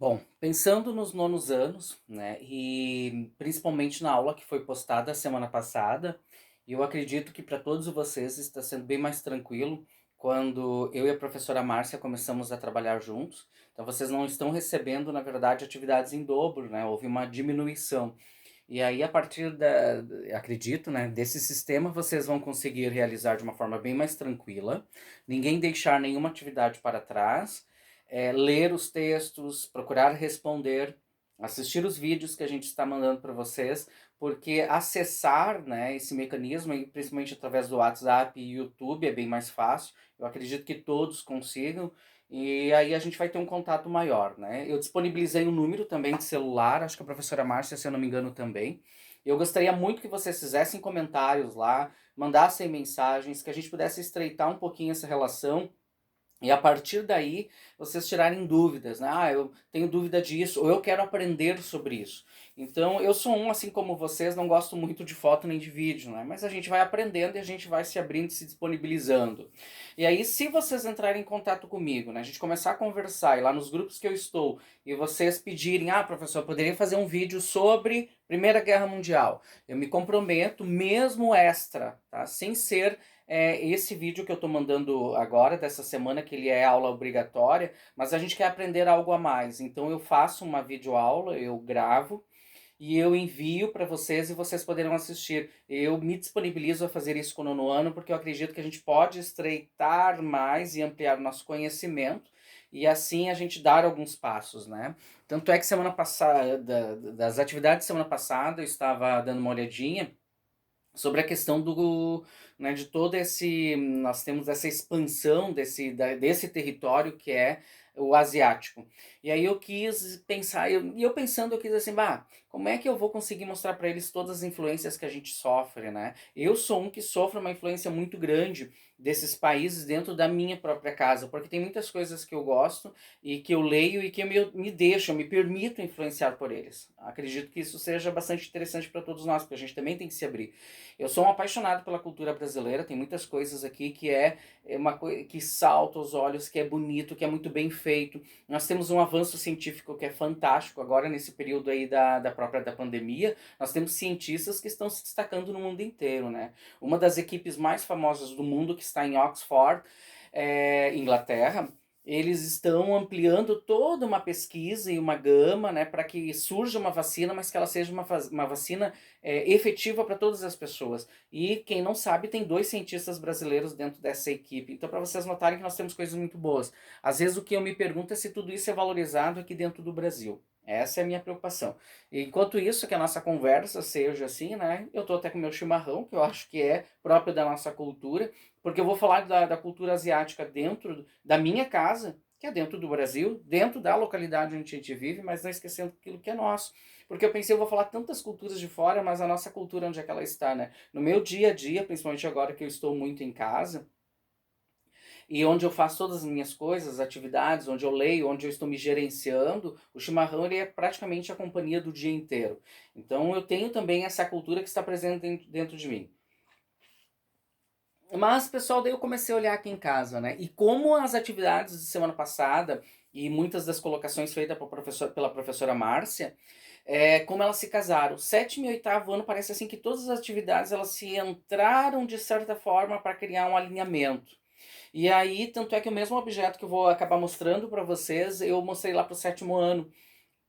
Bom, pensando nos nonos anos, né, e principalmente na aula que foi postada semana passada, eu acredito que para todos vocês está sendo bem mais tranquilo quando eu e a professora Márcia começamos a trabalhar juntos. Então vocês não estão recebendo, na verdade, atividades em dobro, né? Houve uma diminuição. E aí, a partir acredito, né, desse sistema, vocês vão conseguir realizar de uma forma bem mais tranquila, ninguém deixar nenhuma atividade para trás, ler os textos, procurar responder, assistir os vídeos que a gente está mandando para vocês, porque acessar, né, esse mecanismo, e principalmente através do WhatsApp e YouTube, é bem mais fácil. Eu acredito que todos consigam, e aí a gente vai ter um contato maior, né? Eu disponibilizei um número também de celular, acho que a professora Márcia, se eu não me engano, também. Eu gostaria muito que vocês fizessem comentários lá, mandassem mensagens, que a gente pudesse estreitar um pouquinho essa relação e a partir daí, vocês tirarem dúvidas, né? Ah, eu tenho dúvida disso, ou eu quero aprender sobre isso. Então, eu sou um, assim como vocês, não gosto muito de foto nem de vídeo, né? Mas a gente vai aprendendo e a gente vai se abrindo e se disponibilizando. E aí, se vocês entrarem em contato comigo, né? A gente começar a conversar e lá nos grupos que eu estou, e vocês pedirem, ah, professor, eu poderia fazer um vídeo sobre Primeira Guerra Mundial. Eu me comprometo, mesmo extra, tá? Sem ser esse vídeo que eu estou mandando agora, dessa semana, que ele é aula obrigatória, mas a gente quer aprender algo a mais. Então eu faço uma videoaula, eu gravo e eu envio para vocês e vocês poderão assistir. Eu me disponibilizo a fazer isso com o nono ano, porque eu acredito que a gente pode estreitar mais e ampliar o nosso conhecimento e assim a gente dar alguns passos, né? Tanto é que semana passada, das atividades de semana passada, eu estava dando uma olhadinha sobre a questão do, né, de todo esse, nós temos essa expansão desse território que é o asiático. E aí eu quis pensar, eu pensando, eu quis assim, bah, como é que eu vou conseguir mostrar para eles todas as influências que a gente sofre, né? Eu sou um que sofre uma influência muito grande desses países dentro da minha própria casa, porque tem muitas coisas que eu gosto e que eu leio e que me deixam, me permito influenciar por eles. Acredito que isso seja bastante interessante para todos nós, porque a gente também tem que se abrir. Eu sou um apaixonado pela cultura brasileira, tem muitas coisas aqui que é uma coisa que salta aos olhos, que é bonito, que é muito bem feito. Nós temos um avanço científico que é fantástico agora nesse período aí da própria da pandemia. Nós temos cientistas que estão se destacando no mundo inteiro, né? Uma das equipes mais famosas do mundo que está em Oxford, Inglaterra, eles estão ampliando toda uma pesquisa e uma gama, né, para que surja uma vacina, mas que ela seja uma vacina efetiva para todas as pessoas. E quem não sabe, tem dois cientistas brasileiros dentro dessa equipe. Então, para vocês notarem que nós temos coisas muito boas. Às vezes o que eu me pergunto é se tudo isso é valorizado aqui dentro do Brasil. Essa é a minha preocupação. E enquanto isso, que a nossa conversa seja assim, né? Eu tô até com o meu chimarrão, que eu acho que é próprio da nossa cultura, porque eu vou falar da cultura asiática dentro da minha casa, que é dentro do Brasil, dentro da localidade onde a gente vive, mas não esquecendo aquilo que é nosso. Porque eu pensei, eu vou falar tantas culturas de fora, mas a nossa cultura, onde é que ela está, né? No meu dia a dia, principalmente agora que eu estou muito em casa, e onde eu faço todas as minhas coisas, atividades, onde eu leio, onde eu estou me gerenciando, o chimarrão ele é praticamente a companhia do dia inteiro. Então eu tenho também essa cultura que está presente dentro de mim. Mas, pessoal, daí eu comecei a olhar aqui em casa, né? E como as atividades de semana passada e muitas das colocações feitas pela professora Márcia, como elas se casaram. Sétimo e oitavo ano parece assim que todas as atividades elas se entraram de certa forma para criar um alinhamento. E aí, tanto é que o mesmo objeto que eu vou acabar mostrando para vocês, eu mostrei lá para o sétimo ano.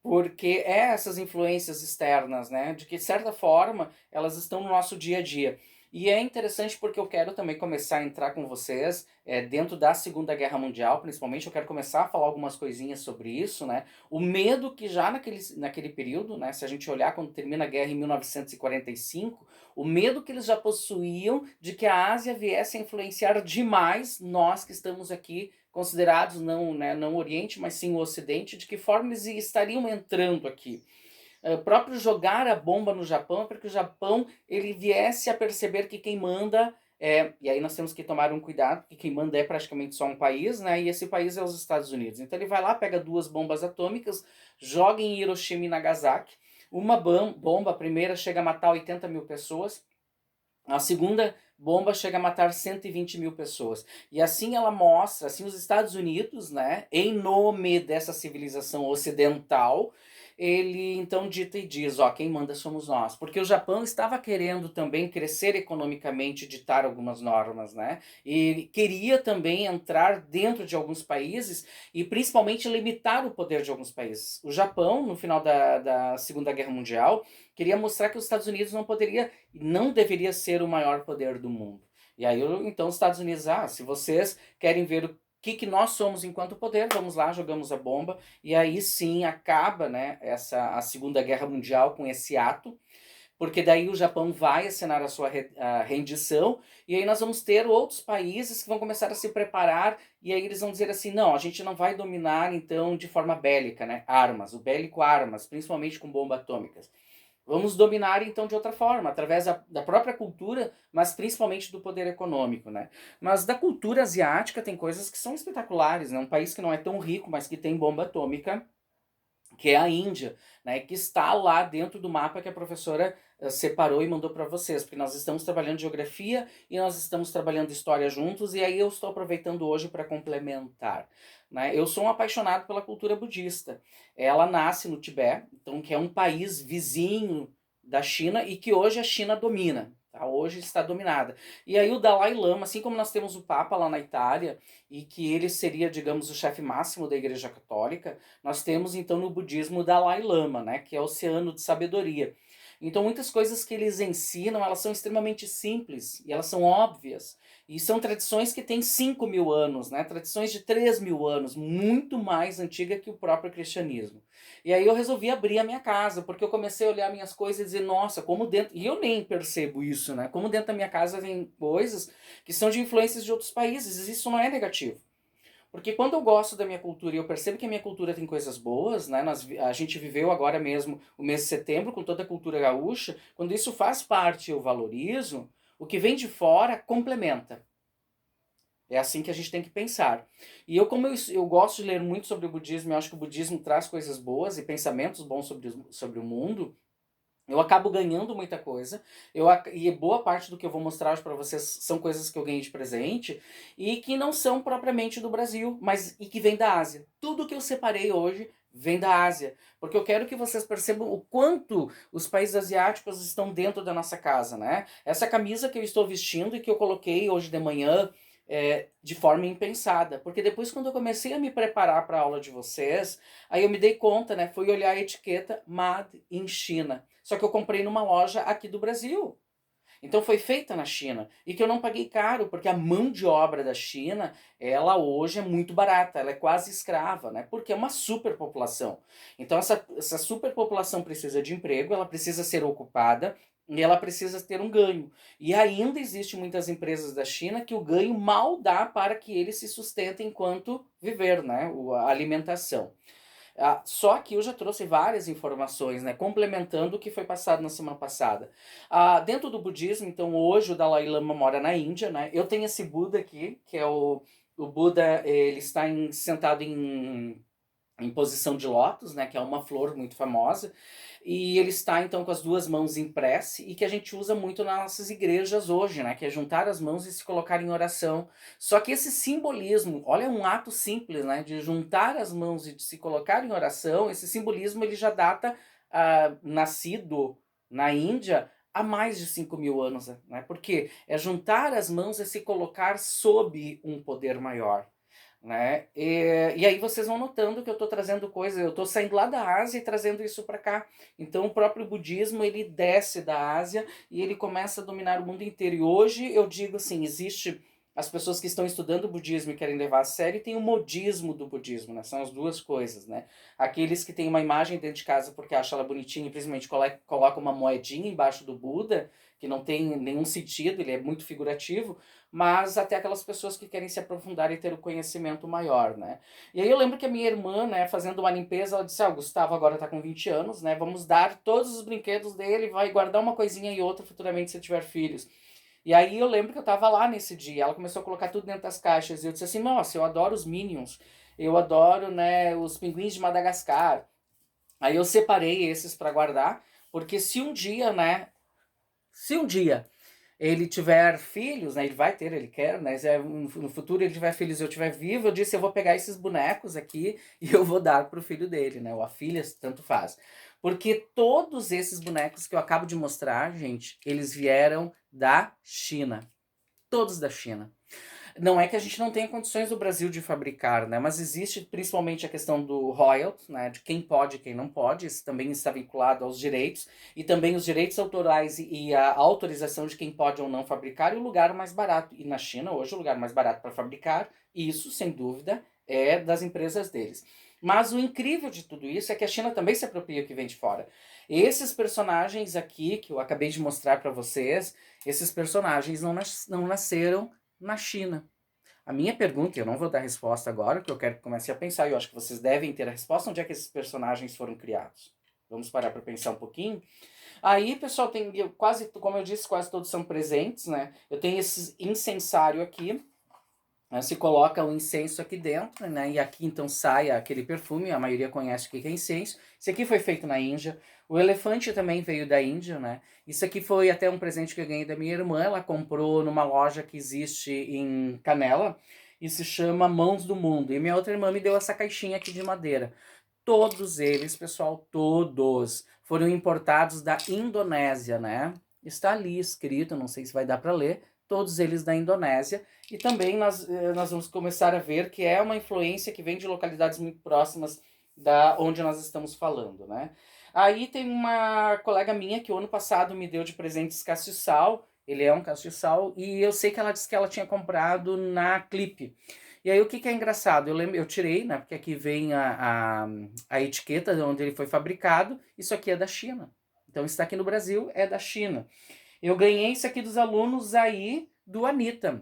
Porque é essas influências externas, né, de que de certa forma elas estão no nosso dia a dia. E é interessante porque eu quero também começar a entrar com vocês dentro da Segunda Guerra Mundial, principalmente eu quero começar a falar algumas coisinhas sobre isso, né? O medo que já naquele período, né, se a gente olhar quando termina a guerra em 1945, o medo que eles já possuíam de que a Ásia viesse a influenciar demais nós que estamos aqui considerados não, né, não o Oriente, mas sim o Ocidente, de que forma eles estariam entrando aqui. Próprio jogar a bomba no Japão é para que o Japão ele viesse a perceber que quem manda e aí nós temos que tomar um cuidado, porque quem manda é praticamente só um país, né? E esse país é os Estados Unidos. Então ele vai lá, pega duas bombas atômicas, joga em Hiroshima e Nagasaki. Uma bomba, a primeira, chega a matar 80 mil pessoas. A segunda bomba chega a matar 120 mil pessoas. E assim ela mostra, assim os Estados Unidos, né, em nome dessa civilização ocidental, ele então dita e diz, ó, quem manda somos nós. Porque o Japão estava querendo também crescer economicamente, ditar algumas normas, né? E queria também entrar dentro de alguns países e principalmente limitar o poder de alguns países. O Japão, no final da Segunda Guerra Mundial, queria mostrar que os Estados Unidos não poderia, não deveria ser o maior poder do mundo. E aí, então, os Estados Unidos, se vocês querem ver o que nós somos enquanto poder, vamos lá, jogamos a bomba, e aí sim acaba, né, a Segunda Guerra Mundial com esse ato, porque daí o Japão vai assinar a sua rendição, e aí nós vamos ter outros países que vão começar a se preparar, e aí eles vão dizer assim, não, a gente não vai dominar então de forma bélica, né, armas, o bélico armas, principalmente com bombas atômicas. Vamos dominar então de outra forma, através da própria cultura, mas principalmente do poder econômico, né? Mas da cultura asiática tem coisas que são espetaculares, né? Um país que não é tão rico, mas que tem bomba atômica, que é a Índia, né, que está lá dentro do mapa que a professora separou e mandou para vocês, porque nós estamos trabalhando geografia e nós estamos trabalhando história juntos, e aí eu estou aproveitando hoje para complementar. Né? Eu sou um apaixonado pela cultura budista. Ela nasce no Tibete, então que é um país vizinho da China e que hoje a China domina. Tá? Hoje está dominada. E aí o Dalai Lama, assim como nós temos o Papa lá na Itália, e que ele seria, digamos, o chefe máximo da Igreja Católica, nós temos então no budismo o Dalai Lama, né, que é o oceano de sabedoria. Então muitas coisas que eles ensinam, elas são extremamente simples e elas são óbvias. E são tradições que têm 5.000 anos, né? Tradições de 3.000 anos, muito mais antiga que o próprio cristianismo. E aí eu resolvi abrir a minha casa, porque eu comecei a olhar minhas coisas e dizer, nossa, como dentro... E eu nem percebo isso, né? Como dentro da minha casa tem coisas que são de influências de outros países, e isso não é negativo. Porque quando eu gosto da minha cultura e eu percebo que a minha cultura tem coisas boas, né? A gente viveu agora mesmo o mês de setembro com toda a cultura gaúcha, quando isso faz parte e eu valorizo, o que vem de fora complementa. É assim que a gente tem que pensar. E como eu gosto de ler muito sobre o budismo, eu acho que o budismo traz coisas boas e pensamentos bons sobre o mundo, eu acabo ganhando muita coisa, e boa parte do que eu vou mostrar hoje para vocês são coisas que eu ganhei de presente e que não são propriamente do Brasil, mas e que vem da Ásia. Tudo que eu separei hoje vem da Ásia, porque eu quero que vocês percebam o quanto os países asiáticos estão dentro da nossa casa, né? Essa camisa que eu estou vestindo e que eu coloquei hoje de manhã de forma impensada, porque depois quando eu comecei a me preparar para a aula de vocês, aí eu me dei conta, né? Fui olhar a etiqueta Made in China. Só que eu comprei numa loja aqui do Brasil. Então foi feita na China. E que eu não paguei caro, porque a mão de obra da China, ela hoje é muito barata, ela é quase escrava, né? Porque é uma superpopulação. Então essa superpopulação precisa de emprego, ela precisa ser ocupada e ela precisa ter um ganho. E ainda existe muitas empresas da China que o ganho mal dá para que eles se sustentem enquanto viver, né? A alimentação. Só que eu já trouxe várias informações, né, complementando o que foi passado na semana passada. Dentro do budismo, então, hoje o Dalai Lama mora na Índia, né? Eu tenho esse Buda aqui, que é o Buda, ele está sentado em posição de lótus, né, que é uma flor muito famosa, e ele está então com as duas mãos em prece e que a gente usa muito nas nossas igrejas hoje, né, que é juntar as mãos e se colocar em oração. Só que esse simbolismo, olha, é um ato simples, né, de juntar as mãos e de se colocar em oração, esse simbolismo ele já data nascido na Índia há mais de 5.000 anos, né, porque é juntar as mãos e se colocar sob um poder maior. Né? E aí vocês vão notando que eu estou trazendo coisas, eu estou saindo lá da Ásia e trazendo isso para cá. Então o próprio budismo ele desce da Ásia e ele começa a dominar o mundo inteiro. E hoje eu digo assim, existe as pessoas que estão estudando o budismo e querem levar a sério, e tem o modismo do budismo, né? São as duas coisas, né? Aqueles que têm uma imagem dentro de casa porque acham ela bonitinha e principalmente colocam uma moedinha embaixo do Buda, que não tem nenhum sentido, ele é muito figurativo, mas até aquelas pessoas que querem se aprofundar e ter o conhecimento maior, né? E aí eu lembro que a minha irmã, né, fazendo uma limpeza, ela disse, o Gustavo agora tá com 20 anos, né, vamos dar todos os brinquedos dele, vai guardar uma coisinha e outra futuramente se tiver filhos. E aí eu lembro que eu tava lá nesse dia, ela começou a colocar tudo dentro das caixas, e eu disse assim, nossa, eu adoro os Minions, eu adoro, né, os pinguins de Madagascar. Aí eu separei esses para guardar, porque se um dia, né, se um dia ele tiver filhos, né, ele vai ter, ele quer, né, se no futuro ele tiver filhos e eu estiver vivo, eu disse, eu vou pegar esses bonecos aqui e eu vou dar pro filho dele, né, ou a filha, tanto faz. Porque todos esses bonecos que eu acabo de mostrar, gente, eles vieram da China. Todos da China. Não é que a gente não tenha condições do Brasil de fabricar, né? Mas existe principalmente a questão do royalty, né? De quem pode e quem não pode. Isso também está vinculado aos direitos. E também os direitos autorais e a autorização de quem pode ou não fabricar. E o lugar mais barato. E na China, hoje, o lugar mais barato para fabricar, isso, sem dúvida, é das empresas deles. Mas o incrível de tudo isso é que a China também se apropria o que vem de fora. Esses personagens aqui, que eu acabei de mostrar para vocês, esses personagens não nasceram na China. A minha pergunta, e eu não vou dar resposta agora, porque eu quero que comece a pensar, e eu acho que vocês devem ter a resposta, onde é que esses personagens foram criados? Vamos parar para pensar um pouquinho? Aí, pessoal, tem quase, como eu disse, quase todos são presentes, né? Eu tenho esse incensário aqui, né? Se coloca o incenso aqui dentro, né? E aqui então sai aquele perfume, a maioria conhece o que é incenso. Isso aqui foi feito na Índia. O elefante também veio da Índia, né? Isso aqui foi até um presente que eu ganhei da minha irmã. Ela comprou numa loja que existe em Canela e se chama Mãos do Mundo. E minha outra irmã me deu essa caixinha aqui de madeira. Todos eles, pessoal, todos foram importados da Indonésia, né? Está ali escrito, não sei se vai dar para ler, todos eles da Indonésia. E também nós vamos começar a ver que é uma influência que vem de localidades muito próximas da onde nós estamos falando, né? Aí tem uma colega minha que o ano passado me deu de presentes castiçal, ele é um castiçal, e eu sei que ela disse que ela tinha comprado na Clip. E aí o que é engraçado? Eu tirei, né? Porque aqui vem a etiqueta de onde ele foi fabricado. Isso aqui é da China. Então está aqui no Brasil, é da China. Eu ganhei isso aqui dos alunos aí do Anitta.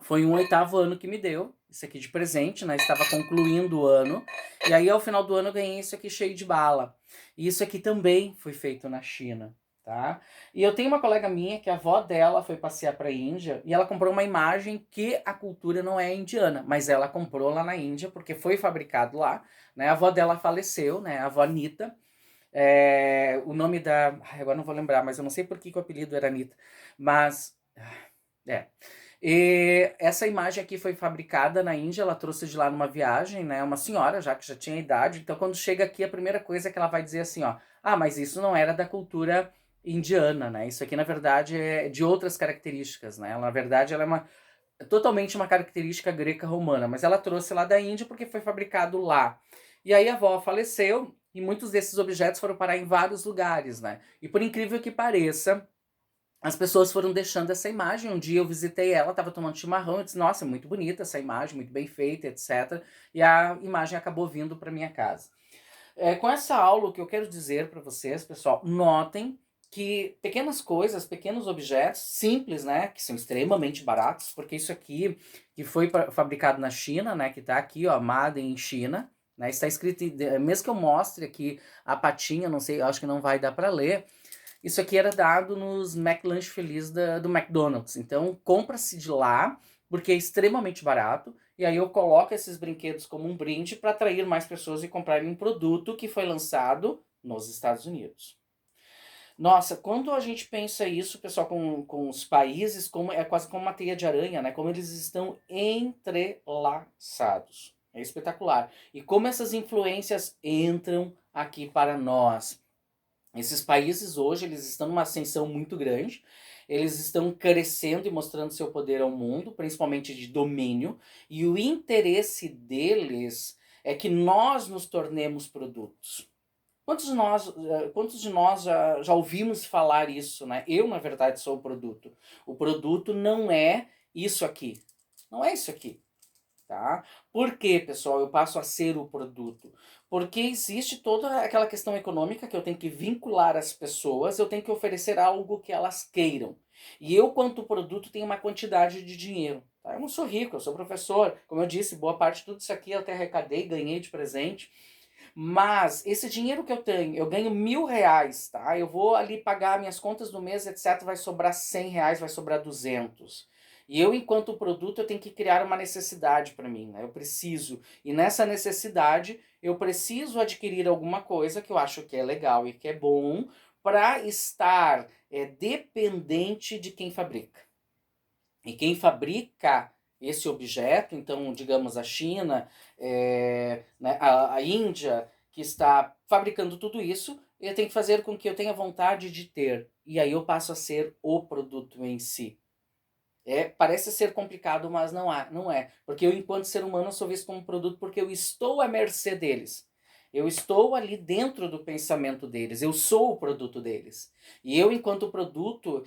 Foi um 8º ano que me deu, isso aqui de presente, né? Estava concluindo o ano. E aí, ao final do ano, eu ganhei isso aqui cheio de bala. E isso aqui também foi feito na China, tá? E eu tenho uma colega minha que a avó dela foi passear para a Índia e ela comprou uma imagem que a cultura não é indiana, mas ela comprou lá na Índia porque foi fabricado lá, né? A avó dela faleceu, né? A avó Anitta. O nome da... agora não vou lembrar, mas eu não sei por que o apelido era Anitta. Mas... é... E essa imagem aqui foi fabricada na Índia, ela trouxe de lá numa viagem, né? Uma senhora já que já tinha idade. Então, quando chega aqui, a primeira coisa que ela vai dizer assim, ó, ah, mas isso não era da cultura indiana, né? Isso aqui, na verdade, é de outras características, né? Ela, na verdade, ela é totalmente uma característica greca-romana, mas ela trouxe lá da Índia porque foi fabricado lá. E aí a avó faleceu e muitos desses objetos foram parar em vários lugares, né? E por incrível que pareça, as pessoas foram deixando essa imagem. Um dia eu visitei ela, estava tomando chimarrão, eu disse, nossa, muito bonita essa imagem, muito bem feita, etc. E a imagem acabou vindo para minha casa. Com essa aula, o que eu quero dizer para vocês, pessoal, notem que pequenas coisas, pequenos objetos simples, né, que são extremamente baratos, porque isso aqui que foi fabricado na China, né, que tá aqui, ó, Made in China, né, está escrito, mesmo que eu mostre aqui a patinha, não sei, acho que não vai dar para ler, isso aqui era dado nos McLanche Feliz do McDonald's. Então, compra-se de lá, porque é extremamente barato. E aí eu coloco esses brinquedos como um brinde para atrair mais pessoas e comprarem um produto que foi lançado nos Estados Unidos. Nossa, quando a gente pensa isso, pessoal, com os países, como é quase como uma teia de aranha, né? Como eles estão entrelaçados. É espetacular. E como essas influências entram aqui para nós. Esses países hoje, eles estão numa ascensão muito grande, eles estão crescendo e mostrando seu poder ao mundo, principalmente de domínio, e o interesse deles é que nós nos tornemos produtos. Quantos de nós já ouvimos falar isso, né? Eu, na verdade, sou o produto. O produto não é isso aqui. Não é isso aqui. Tá? Por que, pessoal, eu passo a ser o produto? Porque existe toda aquela questão econômica que eu tenho que vincular as pessoas, eu tenho que oferecer algo que elas queiram. E eu, quanto produto, tenho uma quantidade de dinheiro. Tá? Eu não sou rico, eu sou professor. Como eu disse, boa parte de tudo isso aqui eu até arrecadei, ganhei de presente. Mas esse dinheiro que eu tenho, eu ganho R$ 1.000, tá? Eu vou ali pagar minhas contas do mês, etc. Vai sobrar R$ 100, vai sobrar 200. E eu, enquanto produto, eu tenho que criar uma necessidade para mim, né? Eu preciso. E nessa necessidade, eu preciso adquirir alguma coisa que eu acho que é legal e que é bom, para estar dependente de quem fabrica. E quem fabrica esse objeto, então, digamos, a China, né, a Índia, que está fabricando tudo isso, ele tem que fazer com que eu tenha vontade de ter. E aí eu passo a ser o produto em si. Parece ser complicado, mas não é. Porque eu, enquanto ser humano, sou visto como produto porque eu estou à mercê deles. Eu estou ali dentro do pensamento deles. Eu sou o produto deles. E eu, enquanto produto,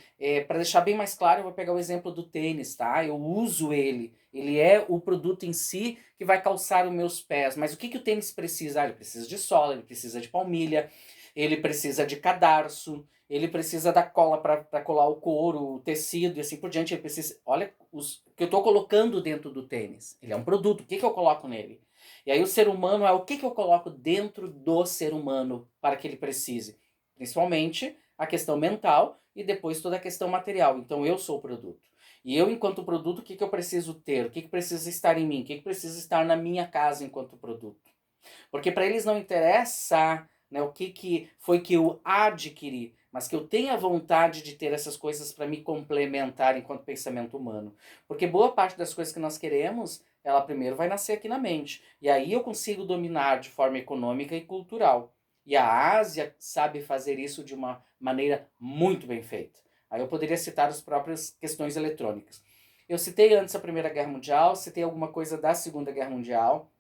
para deixar bem mais claro, eu vou pegar o exemplo do tênis, tá? Eu uso ele. Ele é o produto em si que vai calçar os meus pés. Mas o que, que o tênis precisa? Ele precisa de sola, ele precisa de palmilha, ele precisa de cadarço, ele precisa da cola para colar o couro, o tecido e assim por diante. Ele precisa. Olha o que eu estou colocando dentro do tênis. Ele é um produto. O que, que eu coloco nele? E aí o ser humano é o que, que eu coloco dentro do ser humano para que ele precise. Principalmente a questão mental e depois toda a questão material. Então eu sou o produto. E eu, enquanto produto, o que, que eu preciso ter? O que, que precisa estar em mim? O que, que precisa estar na minha casa enquanto produto? Porque para eles não interessa, né, o que, que foi que eu adquiri, mas que eu tenha vontade de ter essas coisas para me complementar enquanto pensamento humano. Porque boa parte das coisas que nós queremos, ela primeiro vai nascer aqui na mente. E aí eu consigo dominar de forma econômica e cultural. E a Ásia sabe fazer isso de uma maneira muito bem feita. Aí eu poderia citar as próprias questões eletrônicas. Eu citei antes a Primeira Guerra Mundial, citei alguma coisa da Segunda Guerra Mundial.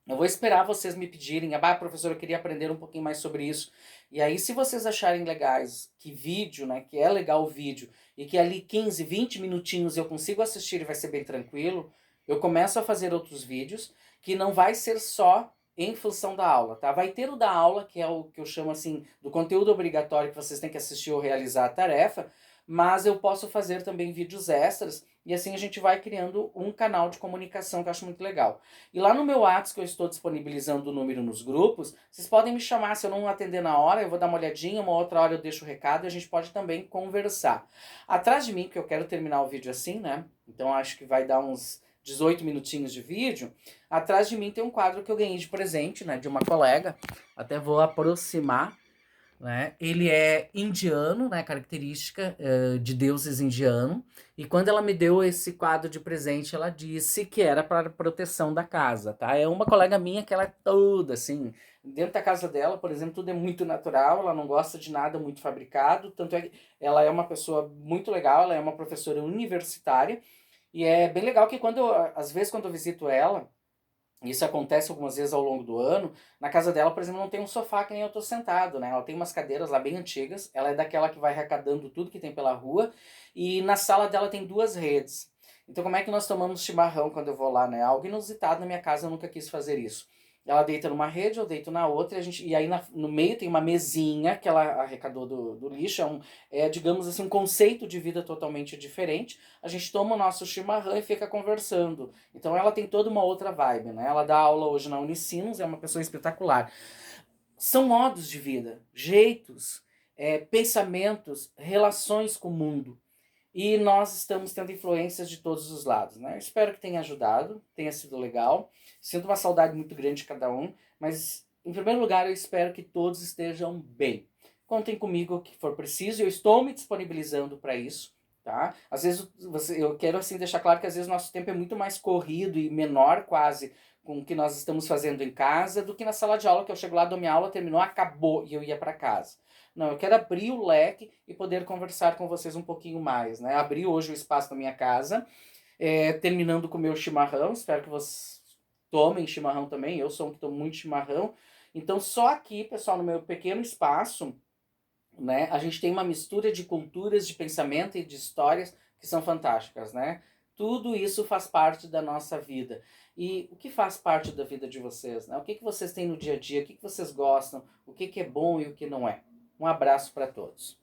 Eu vou esperar vocês me pedirem, professor, eu queria aprender um pouquinho mais sobre isso. E aí, se vocês acharem legais, que vídeo, né, que é legal o vídeo, e que ali 15, 20 minutinhos eu consigo assistir e vai ser bem tranquilo, eu começo a fazer outros vídeos, que não vai ser só em função da aula, tá? Vai ter o da aula, que é o que eu chamo assim, do conteúdo obrigatório que vocês têm que assistir ou realizar a tarefa, mas eu posso fazer também vídeos extras, e assim a gente vai criando um canal de comunicação que eu acho muito legal. E lá no meu WhatsApp, que eu estou disponibilizando o número nos grupos, vocês podem me chamar. Se eu não atender na hora, eu vou dar uma olhadinha, uma outra hora eu deixo o recado e a gente pode também conversar. Atrás de mim, porque eu quero terminar o vídeo assim, né? Então acho que vai dar uns 18 minutinhos de vídeo. Atrás de mim tem um quadro que eu ganhei de presente, né? De uma colega. Até vou aproximar, né? Ele é indiano, né? Característica de deuses indiano. E quando ela me deu esse quadro de presente, ela disse que era para proteção da casa, tá? É uma colega minha que ela é toda assim. Dentro da casa dela, por exemplo, tudo é muito natural, ela não gosta de nada muito fabricado, tanto é que ela é uma pessoa muito legal, ela é uma professora universitária, e é bem legal que às vezes quando eu visito ela, isso acontece algumas vezes ao longo do ano. Na casa dela, por exemplo, não tem um sofá que nem eu tô sentado, né? Ela tem umas cadeiras lá bem antigas. Ela é daquela que vai arrecadando tudo que tem pela rua. E na sala dela tem duas redes. Então como é que nós tomamos chimarrão quando eu vou lá, né? Algo inusitado na minha casa, eu nunca quis fazer isso. Ela deita numa rede, eu deito na outra, e aí no meio tem uma mesinha que ela arrecadou do lixo. Digamos assim, um conceito de vida totalmente diferente. A gente toma o nosso chimarrão e fica conversando. Então ela tem toda uma outra vibe, né? Ela dá aula hoje na Unicinos, é uma pessoa espetacular. São modos de vida, jeitos, pensamentos, relações com o mundo. E nós estamos tendo influências de todos os lados, né? Eu espero que tenha ajudado, tenha sido legal. Sinto uma saudade muito grande de cada um, mas em primeiro lugar eu espero que todos estejam bem. Contem comigo o que for preciso, eu estou me disponibilizando para isso, tá? Às vezes eu quero assim deixar claro que às vezes nosso tempo é muito mais corrido e menor quase com o que nós estamos fazendo em casa do que na sala de aula, que eu chego lá, dou minha aula, terminou, acabou e eu ia para casa. Não, eu quero abrir o leque e poder conversar com vocês um pouquinho mais, né? Abri hoje o espaço da minha casa, terminando com o meu chimarrão. Espero que vocês tomem chimarrão também. Eu sou um que tomo muito chimarrão. Então, só aqui, pessoal, no meu pequeno espaço, né, a gente tem uma mistura de culturas, de pensamento e de histórias que são fantásticas, né? Tudo isso faz parte da nossa vida. E o que faz parte da vida de vocês, né? O que vocês têm no dia a dia? O que vocês gostam? O que é bom e o que não é? Um abraço para todos.